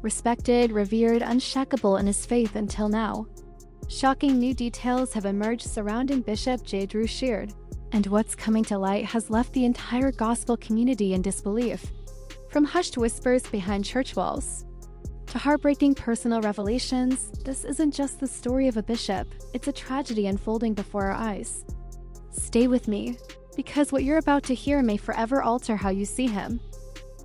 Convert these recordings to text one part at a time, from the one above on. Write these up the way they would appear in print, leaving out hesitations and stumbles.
Respected, revered, unshakable in his faith until now. Shocking new details have emerged surrounding Bishop J. Drew Sheard, and what's coming to light has left the entire gospel community in disbelief. From hushed whispers behind church walls to heartbreaking personal revelations, this isn't just the story of a bishop, it's a tragedy unfolding before our eyes. Stay with me, because what you're about to hear may forever alter how you see him.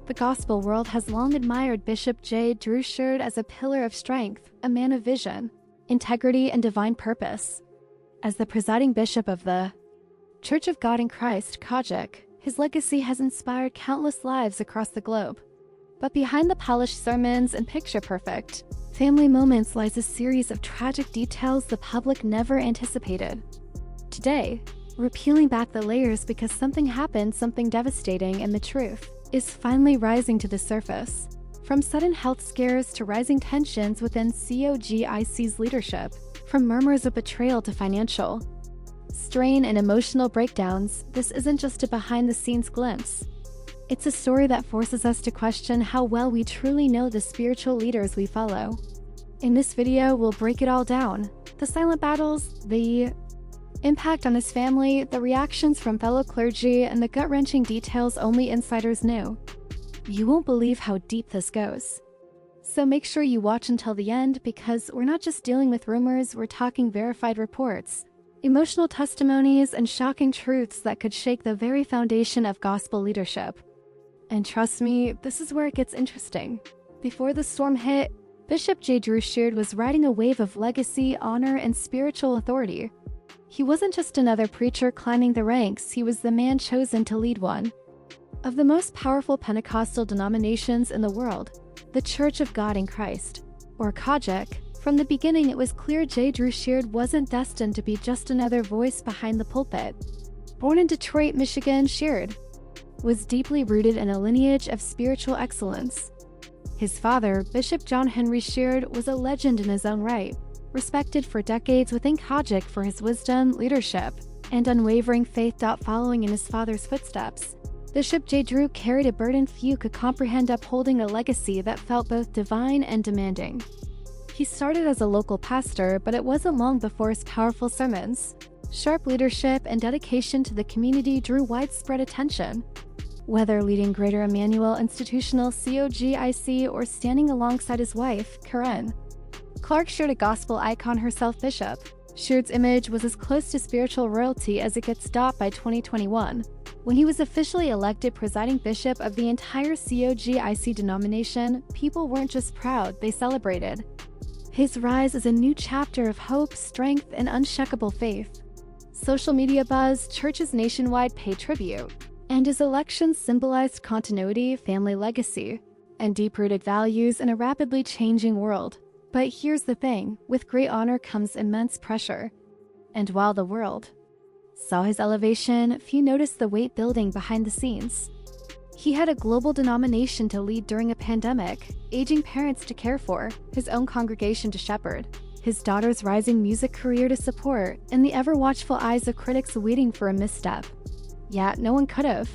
The gospel world has long admired Bishop J. Drew Sheard as a pillar of strength, a man of vision, integrity, and divine purpose. As the presiding bishop of the Church of God in Christ, COGIC, his legacy has inspired countless lives across the globe. But behind the polished sermons and picture-perfect family moments lies a series of tragic details the public never anticipated. Today, we're peeling back the layers because something happened, something devastating, and the truth is finally rising to the surface. From sudden health scares to rising tensions within COGIC's leadership, from murmurs of betrayal to financial strain and emotional breakdowns, this isn't just a behind-the-scenes glimpse. It's a story that forces us to question how well we truly know the spiritual leaders we follow. In this video, we'll break it all down. The silent battles, the impact on his family, the reactions from fellow clergy, and the gut-wrenching details only insiders knew. You won't believe how deep this goes. So make sure you watch until the end, because we're not just dealing with rumors, we're talking verified reports, emotional testimonies, and shocking truths that could shake the very foundation of gospel leadership. And trust me, this is where it gets interesting. Before the storm hit, Bishop J. Drew Sheard was riding a wave of legacy, honor, and spiritual authority. He wasn't just another preacher climbing the ranks, he was the man chosen to lead one of the most powerful Pentecostal denominations in the world, the Church of God in Christ, or COGIC. From the beginning, it was clear J. Drew Sheard wasn't destined to be just another voice behind the pulpit. Born in Detroit, Michigan, Sheard was deeply rooted in a lineage of spiritual excellence. His father, Bishop John Henry Sheard, was a legend in his own right, respected for decades within COGIC for his wisdom, leadership, and unwavering faith. Following in his father's footsteps, Bishop J. Drew carried a burden few could comprehend, upholding a legacy that felt both divine and demanding. He started as a local pastor, but it wasn't long before his powerful sermons, sharp leadership, and dedication to the community drew widespread attention. Whether leading Greater Emmanuel Institutional COGIC or standing alongside his wife, Karen Clark Sheard, a gospel icon herself, Bishop Sheard's image was as close to spiritual royalty as it gets. By 2021, when he was officially elected presiding bishop of the entire COGIC denomination, people weren't just proud, they celebrated his rise as a new chapter of hope, strength, and unshakable faith. Social media buzz, churches nationwide paid tribute, and his election symbolized continuity, family legacy, and deep-rooted values in a rapidly changing world. But here's the thing, with great honor comes immense pressure. And while the world saw his elevation, few noticed the weight building behind the scenes. He had a global denomination to lead during a pandemic, aging parents to care for, his own congregation to shepherd, his daughter's rising music career to support, and the ever-watchful eyes of critics waiting for a misstep. Yet no one could have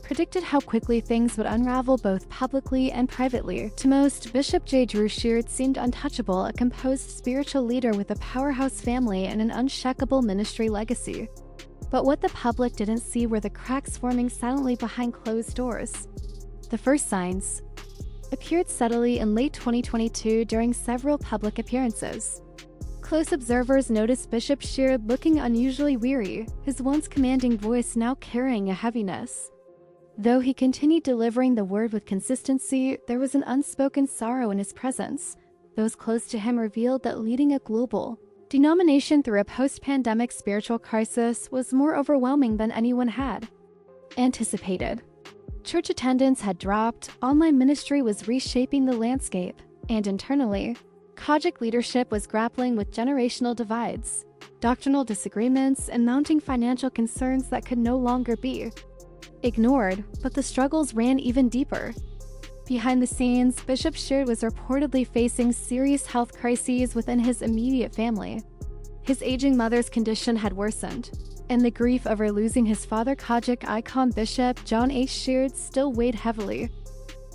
predicted how quickly things would unravel both publicly and privately. To most, Bishop J. Drew Sheard seemed untouchable, a composed spiritual leader with a powerhouse family and an unshakable ministry legacy. But what the public didn't see were the cracks forming silently behind closed doors. The first signs appeared subtly in late 2022 during several public appearances. Close observers noticed Bishop Sheard looking unusually weary, his once commanding voice now carrying a heaviness. Though he continued delivering the word with consistency, there was an unspoken sorrow in his presence. Those close to him revealed that leading a global denomination through a post-pandemic spiritual crisis was more overwhelming than anyone had anticipated. Church attendance had dropped, online ministry was reshaping the landscape, and internally, COGIC leadership was grappling with generational divides, doctrinal disagreements, and mounting financial concerns that could no longer be ignored. But the struggles ran even deeper. Behind the scenes, Bishop Sheard was reportedly facing serious health crises within his immediate family. His aging mother's condition had worsened, and the grief over losing his father, COGIC icon Bishop John H. Sheard, still weighed heavily.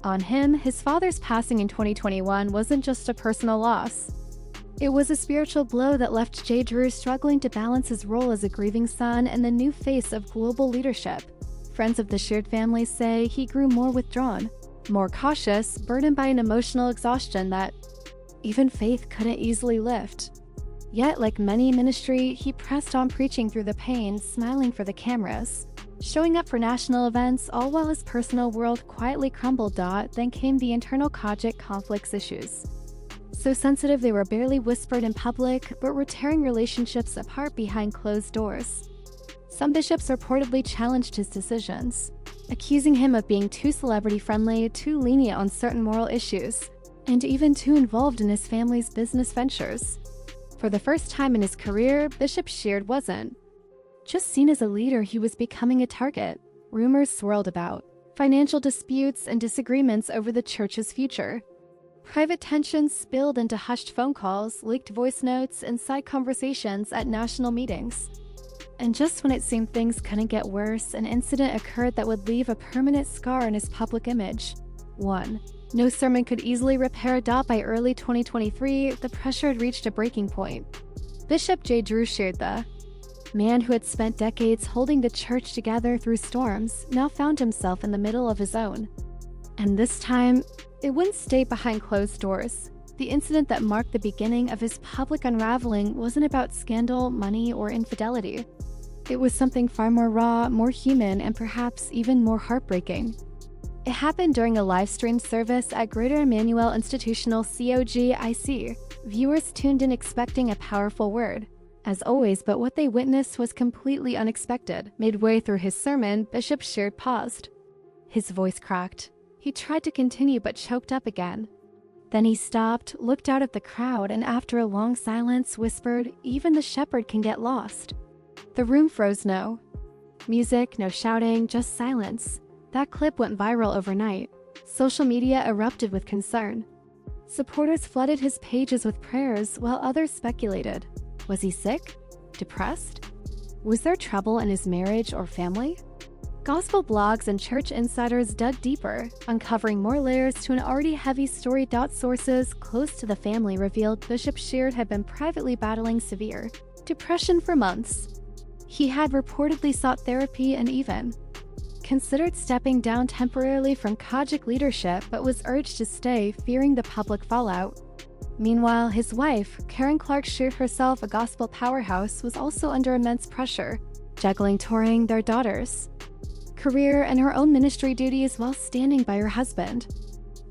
On him, his father's passing in 2021 wasn't just a personal loss. It was a spiritual blow that left J. Drew struggling to balance his role as a grieving son and the new face of global leadership. Friends of the Sheard family say he grew more withdrawn, more cautious, burdened by an emotional exhaustion that even faith couldn't easily lift. Yet, like many in ministry, he pressed on preaching through the pain, smiling for the cameras, showing up for national events, all while his personal world quietly crumbled. Then came the internal COGIC conflicts issues. So sensitive they were barely whispered in public, but were tearing relationships apart behind closed doors. Some bishops reportedly challenged his decisions, accusing him of being too celebrity-friendly, too lenient on certain moral issues, and even too involved in his family's business ventures. For the first time in his career, Bishop Sheard wasn't just seen as a leader, he was becoming a target. Rumors swirled about financial disputes and disagreements over the church's future. Private tensions spilled into hushed phone calls, leaked voice notes, and side conversations at national meetings. And just when it seemed things couldn't get worse, an incident occurred that would leave a permanent scar on his public image. 1. No sermon could easily repair. By early 2023, the pressure had reached a breaking point. Bishop J. Drew Sheard, the man who had spent decades holding the church together through storms, now found himself in the middle of his own. And this time, it wouldn't stay behind closed doors. The incident that marked the beginning of his public unraveling wasn't about scandal, money, or infidelity. It was something far more raw, more human, and perhaps even more heartbreaking. It happened during a live-streamed service at Greater Emmanuel Institutional COGIC. Viewers tuned in expecting a powerful word, as always, but what they witnessed was completely unexpected. Midway through his sermon, Bishop Sheard paused. His voice cracked. He tried to continue but choked up again. Then he stopped, looked out at the crowd, and after a long silence whispered, "Even the shepherd can get lost." The room froze. No music, no shouting, just silence. That clip went viral overnight. Social media erupted with concern. Supporters flooded his pages with prayers, while others speculated. Was he sick? Depressed? Was there trouble in his marriage or family? Gospel blogs and church insiders dug deeper, uncovering more layers to an already heavy story. Sources close to the family revealed Bishop Sheard had been privately battling severe depression for months. He had reportedly sought therapy and even considered stepping down temporarily from COGIC leadership, but was urged to stay, fearing the public fallout. Meanwhile, his wife, Karen Clark Sheard, herself a gospel powerhouse, was also under immense pressure, juggling touring, their daughters' career, and her own ministry duties while standing by her husband.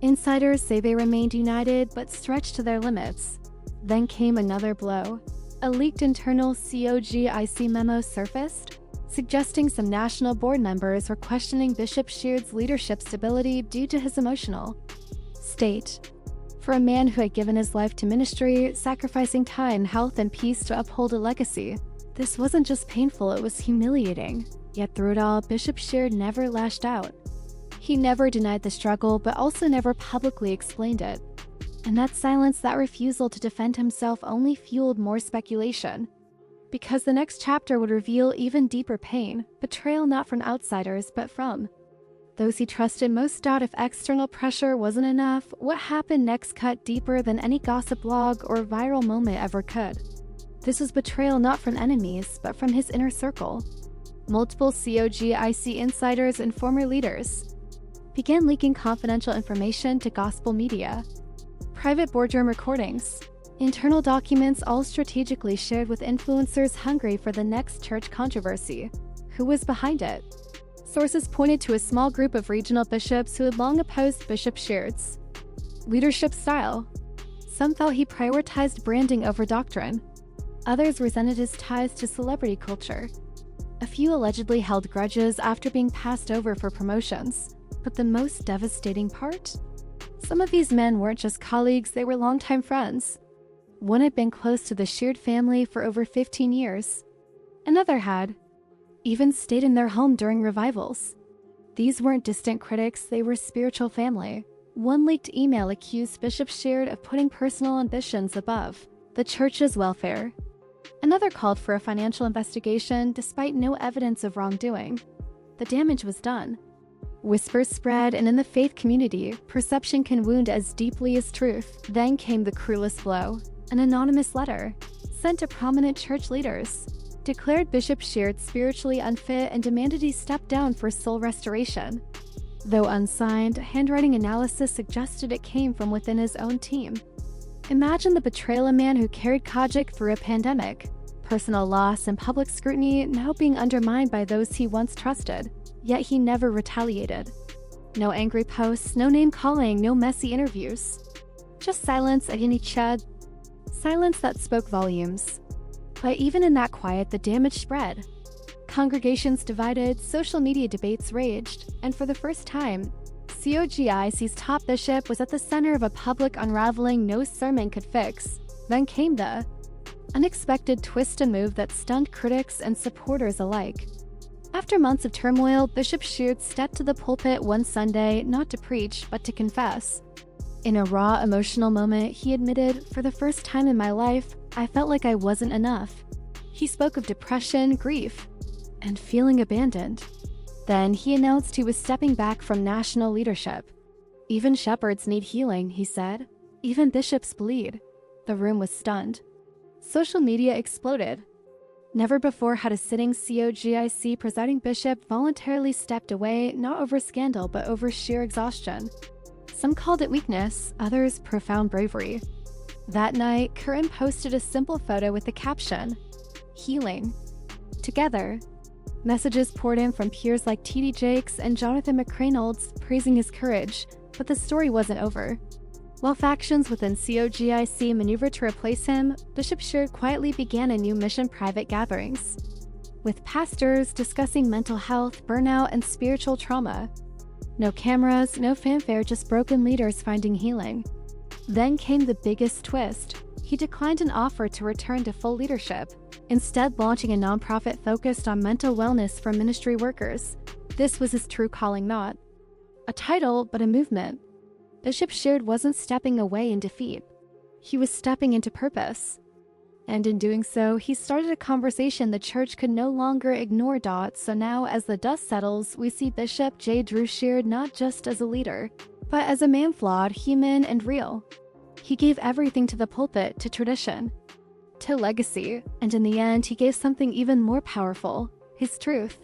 Insiders say they remained united but stretched to their limits. Then came another blow. A leaked internal COGIC memo surfaced, suggesting some national board members were questioning Bishop Sheard's leadership stability due to his emotional state. For a man who had given his life to ministry, sacrificing time, health, and peace to uphold a legacy, this wasn't just painful, it was humiliating. Yet through it all, Bishop Sheard never lashed out. He never denied the struggle, but also never publicly explained it. And that silence, that refusal to defend himself, only fueled more speculation. Because the next chapter would reveal even deeper pain, betrayal not from outsiders, but from those he trusted most. If external pressure wasn't enough, what happened next cut deeper than any gossip blog or viral moment ever could. This was betrayal not from enemies, but from his inner circle. Multiple COGIC insiders and former leaders began leaking confidential information to gospel media. Private boardroom recordings, internal documents, all strategically shared with influencers hungry for the next church controversy. Who was behind it? Sources pointed to a small group of regional bishops who had long opposed Bishop Sheard's leadership style. Some felt he prioritized branding over doctrine. Others resented his ties to celebrity culture. A few allegedly held grudges after being passed over for promotions. But the most devastating part? Some of these men weren't just colleagues, they were longtime friends. One had been close to the Sheard family for over 15 years. Another had even stayed in their home during revivals. These weren't distant critics, they were spiritual family. One leaked email accused Bishop Sheard of putting personal ambitions above the church's welfare. Another called for a financial investigation despite no evidence of wrongdoing. The damage was done. Whispers spread, and in the faith community, perception can wound as deeply as truth. Then came the cruelest blow. An anonymous letter, sent to prominent church leaders, declared Bishop Sheard spiritually unfit and demanded he step down for soul restoration. Though unsigned, handwriting analysis suggested it came from within his own team. Imagine the betrayal of a man who carried COGIC through a pandemic, personal loss and public scrutiny now being undermined by those he once trusted. Yet he never retaliated. No angry posts, no name-calling, no messy interviews. Just silence at any chud. Silence that spoke volumes. But even in that quiet, the damage spread. Congregations divided, social media debates raged, and for the first time, COGIC's top bishop was at the center of a public unraveling no sermon could fix. Then came the unexpected twist and move that stunned critics and supporters alike. After months of turmoil, Bishop Sheard stepped to the pulpit one Sunday, not to preach, but to confess. In a raw, emotional moment, he admitted, "For the first time in my life, I felt like I wasn't enough." He spoke of depression, grief, and feeling abandoned. Then he announced he was stepping back from national leadership. "Even shepherds need healing," he said. "Even bishops bleed." The room was stunned. Social media exploded. Never before had a sitting COGIC presiding bishop voluntarily stepped away, not over scandal, but over sheer exhaustion. Some called it weakness, others profound bravery. That night, Curran posted a simple photo with the caption, "Healing. Together." Messages poured in from peers like T.D. Jakes and Jonathan McReynolds praising his courage, but the story wasn't over. While factions within COGIC maneuvered to replace him, Bishop Sheard quietly began a new mission: private gatherings, with pastors discussing mental health, burnout, and spiritual trauma. No cameras, no fanfare, just broken leaders finding healing. Then came the biggest twist. He declined an offer to return to full leadership, instead launching a nonprofit focused on mental wellness for ministry workers. This was his true calling, not a title, but a movement. Bishop Sheard wasn't stepping away in defeat. He was stepping into purpose. And in doing so, he started a conversation the church could no longer ignore. So now, as the dust settles, we see Bishop J. Drew Sheard not just as a leader, but as a man flawed, human, and real. He gave everything to the pulpit, to tradition, to legacy, and in the end, he gave something even more powerful: his truth.